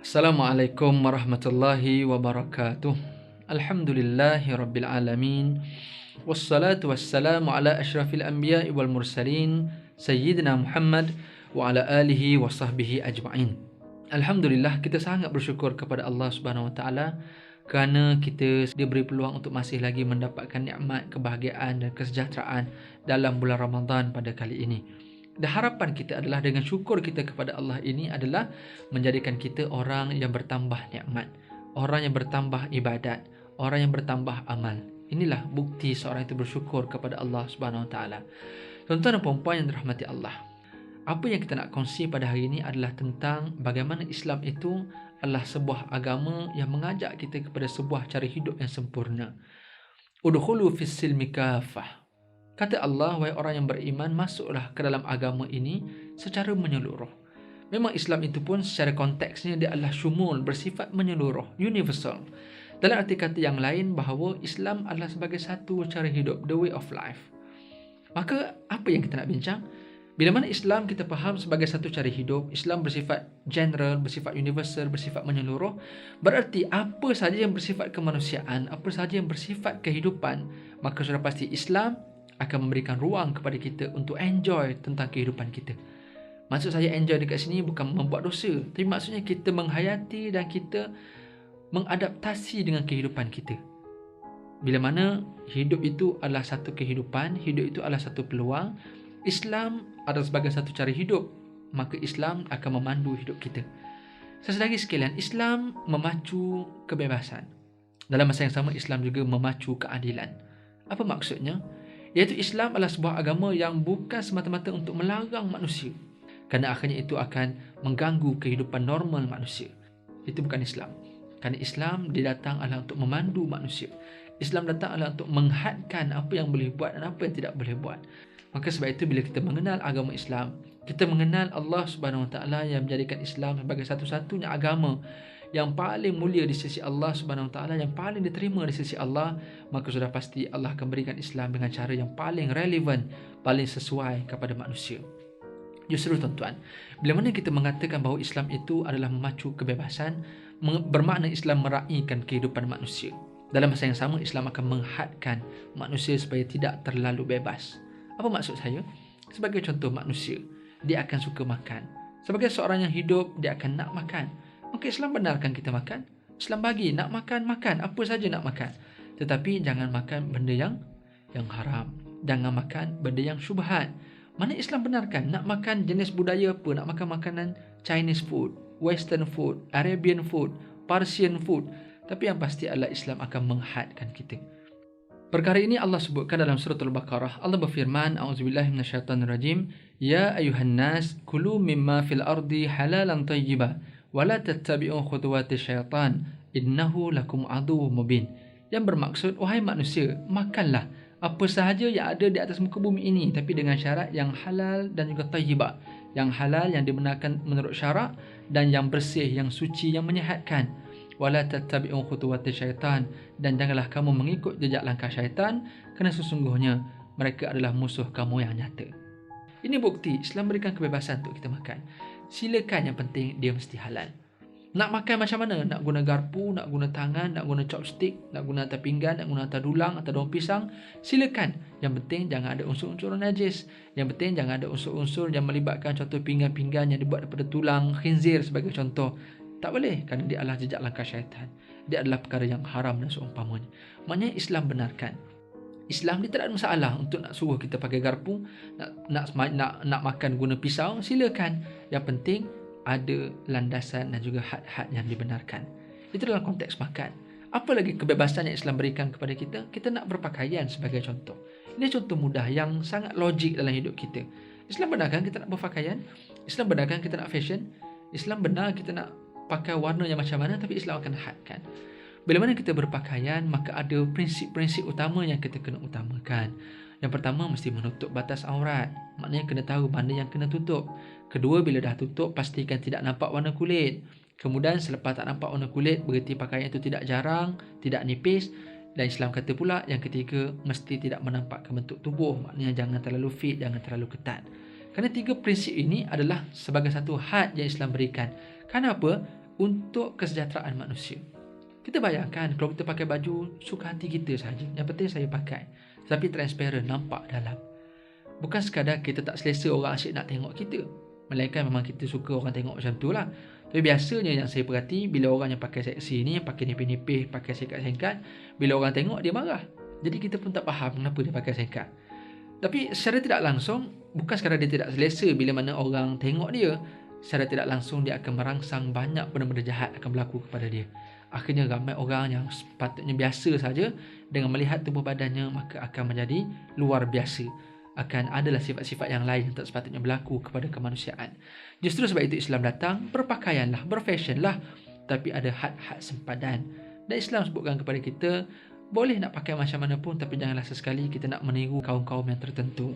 Assalamualaikum warahmatullahi wabarakatuh. Alhamdulillahi rabbil alamin. Wassalatu wassalamu ala asyrafil anbiya'i wal mursalin Sayyidina Muhammad wa ala alihi wa sahbihi ajma'in. Alhamdulillah, kita sangat bersyukur kepada Allah Subhanahu wa taala kerana kita diberi peluang untuk masih lagi mendapatkan nikmat, kebahagiaan dan kesejahteraan dalam bulan Ramadan pada kali ini. Dan harapan kita adalah dengan syukur kita kepada Allah ini adalah menjadikan kita orang yang bertambah nikmat, orang yang bertambah ibadat, orang yang bertambah amal. Inilah bukti seorang itu bersyukur kepada Allah Subhanahu Wa Taala. Tuan-tuan dan puan-puan yang dirahmati Allah, apa yang kita nak kongsi pada hari ini adalah tentang bagaimana Islam itu adalah sebuah agama yang mengajak kita kepada sebuah cara hidup yang sempurna. Udkhulu fis silmi kafah. Kata Allah, wahai orang yang beriman, masuklah ke dalam agama ini secara menyeluruh. Memang Islam itu pun secara konteksnya dia adalah syumul, bersifat menyeluruh, universal. Dalam arti kata yang lain, bahawa Islam adalah sebagai satu cara hidup, the way of life. Maka apa yang kita nak bincang? Bila mana Islam kita faham sebagai satu cara hidup, Islam bersifat general, bersifat universal, bersifat menyeluruh, berarti apa sahaja yang bersifat kemanusiaan, apa sahaja yang bersifat kehidupan, maka sudah pasti Islam akan memberikan ruang kepada kita untuk enjoy tentang kehidupan kita. Maksud saya enjoy dekat sini bukan membuat dosa, tapi maksudnya kita menghayati dan kita mengadaptasi dengan kehidupan kita. Bila mana hidup itu adalah satu kehidupan, hidup itu adalah satu peluang, Islam adalah sebagai satu cara hidup, maka Islam akan memandu hidup kita. Sesedari sekalian, Islam memacu kebebasan. Dalam masa yang sama, Islam juga memacu keadilan. Apa maksudnya? Iaitu Islam adalah sebuah agama yang bukan semata-mata untuk melarang manusia, kerana akhirnya itu akan mengganggu kehidupan normal manusia. Itu bukan Islam. Kerana Islam dia datang adalah untuk memandu manusia. Islam datang adalah untuk menghadkan apa yang boleh buat dan apa yang tidak boleh buat. Maka sebab itu bila kita mengenal agama Islam, kita mengenal Allah Subhanahu Wa Taala yang menjadikan Islam sebagai satu-satunya agama yang paling mulia di sisi Allah Subhanahu Wa Taala, yang paling diterima di sisi Allah, maka sudah pasti Allah akan berikan Islam dengan cara yang paling relevan, paling sesuai kepada manusia. Justru tuan-tuan, bila mana kita mengatakan bahawa Islam itu adalah memacu kebebasan, bermakna Islam meraihkan kehidupan manusia. Dalam masa yang sama, Islam akan menghadkan manusia supaya tidak terlalu bebas. Apa maksud saya? Sebagai contoh, manusia, dia akan suka makan. Sebagai seorang yang hidup, dia akan nak makan. Maka Islam benarkan kita makan. Islam bagi nak makan, makan. Apa saja nak makan. Tetapi jangan makan benda yang haram. Jangan makan benda yang syubhat. Mana Islam benarkan nak makan jenis budaya apa? Nak makan makanan Chinese food, Western food, Arabian food, Persian food. Tapi yang pasti adalah Islam akan menghadkan kita. Perkara ini Allah sebutkan dalam surah Al-Baqarah. Allah berfirman, A'udzubillahi minasyaitanirrajim, Ya ayuhan nas, kulu mimma fil ardi halalan tayyiba, wala tattabi'u khutuwati syaitan, innahu lakum aduwwum mubin. Yang bermaksud, wahai manusia, makanlah apa sahaja yang ada di atas muka bumi ini, tapi dengan syarat yang halal dan juga tayyibah. Yang halal, yang dibenarkan menurut syarak, dan yang bersih, yang suci, yang menyihatkan. Wala tattabi'u khutuwati syaitan, dan janganlah kamu mengikut jejak langkah syaitan, kerana sesungguhnya mereka adalah musuh kamu yang nyata. Ini bukti Islam berikan kebebasan untuk kita makan. Silakan, yang penting dia mesti halal. Nak makan macam mana? Nak guna garpu, nak guna tangan, nak guna chopstick, nak guna atas pinggan, nak guna atas dulang, atas daun pisang, silakan. Yang penting jangan ada unsur-unsur najis. Yang penting jangan ada unsur-unsur yang melibatkan contoh pinggan-pinggan yang dibuat daripada tulang khinzir sebagai contoh. Tak boleh, kerana dia adalah jejak langkah syaitan. Dia adalah perkara yang haram dan seumpamanya. Maknanya Islam benarkan. Islam dia tak ada masalah untuk nak suruh kita pakai garpu, nak makan guna pisau, silakan. Yang penting ada landasan dan juga had-had yang dibenarkan. Itu dalam konteks makan. Apa lagi kebebasan yang Islam berikan kepada kita? Kita nak berpakaian sebagai contoh. Ini contoh mudah yang sangat logik dalam hidup kita. Islam benarkan kita nak berpakaian, Islam benarkan kita nak fashion, Islam benar kita nak pakai warna yang macam mana, tapi Islam akan hadkan. Bila mana kita berpakaian, maka ada prinsip-prinsip utama yang kita kena utamakan. Yang pertama, mesti menutup batas aurat. Maknanya kena tahu mana yang kena tutup. Kedua, bila dah tutup, pastikan tidak nampak warna kulit. Kemudian selepas tak nampak warna kulit, berarti pakaian itu tidak jarang, tidak nipis. Dan Islam kata pula, yang ketiga, mesti tidak menampakkan bentuk tubuh. Maknanya jangan terlalu fit, jangan terlalu ketat. Kerana tiga prinsip ini adalah sebagai satu had yang Islam berikan. Kenapa? untuk kesejahteraan manusia. Kita bayangkan kalau kita pakai baju suka hati kita saja, yang penting saya pakai, tapi transparent, nampak dalam. Bukan sekadar kita tak selesa orang asyik nak tengok kita, melainkan memang kita suka orang tengok macam tu lah. Tapi biasanya yang saya perhati, bila orang yang pakai seksi ni, pakai nipis-nipis, pakai singkat-singkat, bila orang tengok dia marah. Jadi kita pun tak faham kenapa dia pakai singkat. Tapi secara tidak langsung, bukan sekadar dia tidak selesa bila mana orang tengok dia, secara tidak langsung dia akan merangsang banyak benda-benda jahat akan berlaku kepada dia. Akhirnya ramai orang yang sepatutnya biasa saja dengan melihat tubuh badannya, maka akan menjadi luar biasa. Akan adalah sifat-sifat yang lain yang tak sepatutnya berlaku kepada kemanusiaan. Justru sebab itu Islam datang, berpakaianlah, berfashionlah, tapi ada had-had sempadan. Dan Islam sebutkan kepada kita, boleh nak pakai macam mana pun, tapi janganlah sesekali kita nak meniru kaum-kaum yang tertentu.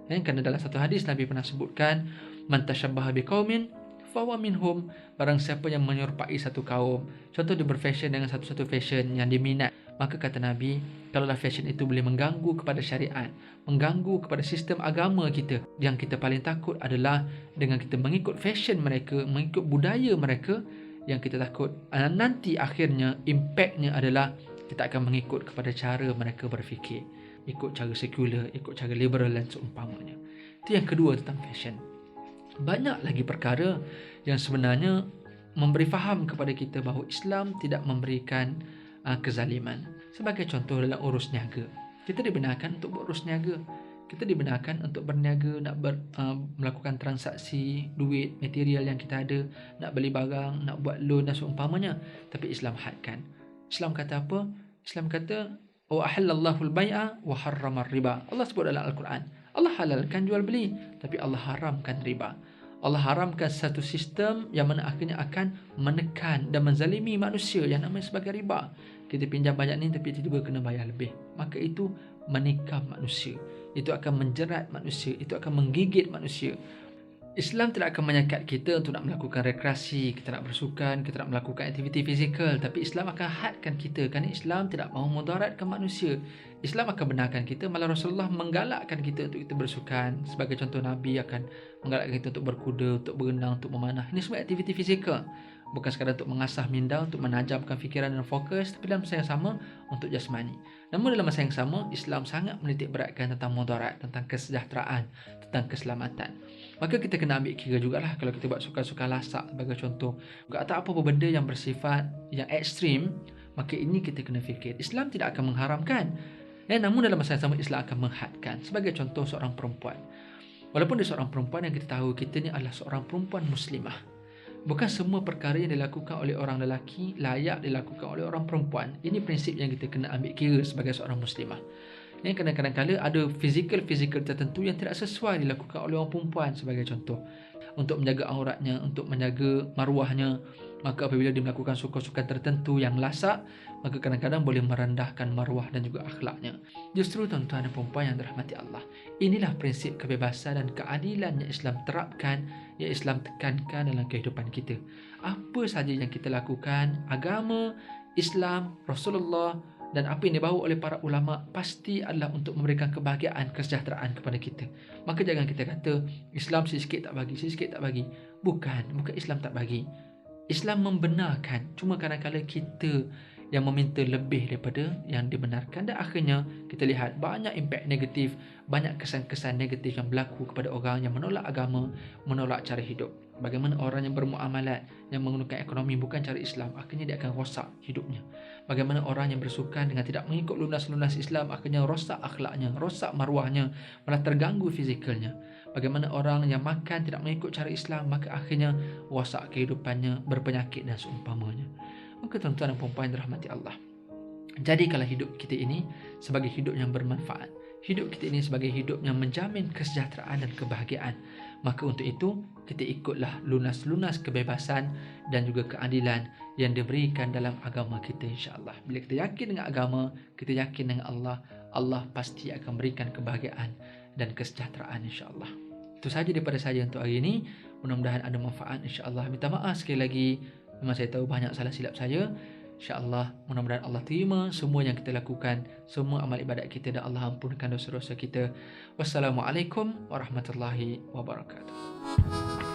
Kerana dalam satu hadis Nabi pernah sebutkan, man tashabbaha biqaumin fahuwa minhum, barang siapa yang menyerupai satu kaum, contoh dia berfashion dengan satu-satu fashion yang diminat, maka kata Nabi, kalaulah fashion itu boleh mengganggu kepada syariat, mengganggu kepada sistem agama kita, yang kita paling takut adalah dengan kita mengikut fashion mereka, mengikut budaya mereka, yang kita takut nanti akhirnya impactnya adalah kita akan mengikut kepada cara mereka berfikir, ikut cara sekular, ikut cara liberal dan seumpamanya. Itu yang kedua tentang fashion. Banyak lagi perkara yang sebenarnya memberi faham kepada kita bahawa Islam tidak memberikan kezaliman. Sebagai contoh dalam urus niaga, kita dibenarkan untuk berurus niaga, kita dibenarkan untuk berniaga, nak melakukan transaksi duit, material yang kita ada, nak beli barang, nak buat loan dan seumpamanya. Tapi Islam hadkan. Islam kata apa? Islam kata, wa ahallallahu al-bai'a wa harrama riba. Allah sebut dalam Al-Quran, Allah halalkan jual beli, tapi Allah haramkan riba. Allah haramkan satu sistem yang mana akhirnya akan menekan dan menzalimi manusia yang namanya sebagai riba. Kita pinjam banyak ni tapi tiba-tiba kena bayar lebih. Maka itu menikam manusia. Itu akan menjerat manusia, itu akan menggigit manusia. Islam tidak akan menyekat kita untuk nak melakukan rekreasi, kita nak bersukan, kita nak melakukan aktiviti fizikal. Tapi Islam akan hadkan kita kerana Islam tidak mahu mudaratkan manusia. Islam akan benarkan kita, malah Rasulullah menggalakkan kita untuk kita bersukan. Sebagai contoh, Nabi akan menggalakkan kita untuk berkuda, untuk berenang, untuk memanah. Ini semua aktiviti fizikal. Bukan sekadar untuk mengasah minda, untuk menajamkan fikiran dan fokus, tapi dalam masa yang sama untuk jasmani. Namun dalam masa yang sama, Islam sangat menitik beratkan tentang mudarat, tentang kesejahteraan, tentang keselamatan. Maka kita kena ambil kira jugalah kalau kita buat sukan-sukan lasak sebagai contoh. Tak apa benda yang bersifat yang ekstrim, maka ini kita kena fikir. Islam tidak akan mengharamkan. Namun dalam masa yang sama Islam akan menghadkan. Sebagai contoh seorang perempuan. Walaupun dia seorang perempuan, yang kita tahu kita ni adalah seorang perempuan muslimah. Bukan semua perkara yang dilakukan oleh orang lelaki layak dilakukan oleh orang perempuan. Ini prinsip yang kita kena ambil kira sebagai seorang muslimah. Kadang-kadang ada fizikal tertentu yang tidak sesuai dilakukan oleh orang perempuan. Sebagai contoh, untuk menjaga auratnya, untuk menjaga maruahnya, maka apabila dia melakukan sukan-sukan tertentu yang lasak, maka kadang-kadang boleh merendahkan maruah dan juga akhlaknya. Justru tuan-tuan dan perempuan yang dirahmati Allah, inilah prinsip kebebasan dan keadilan yang Islam terapkan, yang Islam tekankan dalam kehidupan kita. Apa saja yang kita lakukan, agama, Islam, Rasulullah dan apa yang dibawa oleh para ulama pasti adalah untuk memberikan kebahagiaan, kesejahteraan kepada kita. Maka jangan kita kata Islam sikit tak bagi, sikit tak bagi. Bukan Islam tak bagi. Islam membenarkan, cuma kadang-kadang kita yang meminta lebih daripada yang dibenarkan, dan akhirnya kita lihat banyak impak negatif, banyak kesan-kesan negatif yang berlaku kepada orang yang menolak agama, menolak cara hidup. Bagaimana orang yang bermuamalat, yang menggunakan ekonomi bukan cara Islam, akhirnya dia akan rosak hidupnya. Bagaimana orang yang bersukan dengan tidak mengikut lunas-lunas Islam, akhirnya rosak akhlaknya, rosak maruahnya, malah terganggu fizikalnya. Bagaimana orang yang makan tidak mengikut cara Islam, maka akhirnya rosak kehidupannya, berpenyakit dan seumpamanya. Maka tuan-tuan dan puan-puan yang dirahmati Allah, jadikanlah hidup kita ini sebagai hidup yang bermanfaat. Hidup kita ini sebagai hidup yang menjamin kesejahteraan dan kebahagiaan. Maka untuk itu, kita ikutlah lunas-lunas kebebasan dan juga keadilan yang diberikan dalam agama kita, insya-Allah. Bila kita yakin dengan agama, kita yakin dengan Allah, Allah pasti akan berikan kebahagiaan dan kesejahteraan, insya-Allah. Itu sahaja daripada saya untuk hari ini. Mudah-mudahan ada manfaat, insya-Allah. Minta maaf sekali lagi, memang saya tahu banyak salah silap saya. InsyaAllah, mudah-mudahan Allah terima semua yang kita lakukan, semua amal ibadat kita, dan Allah ampunkan dosa-dosa kita. Wassalamualaikum warahmatullahi wabarakatuh.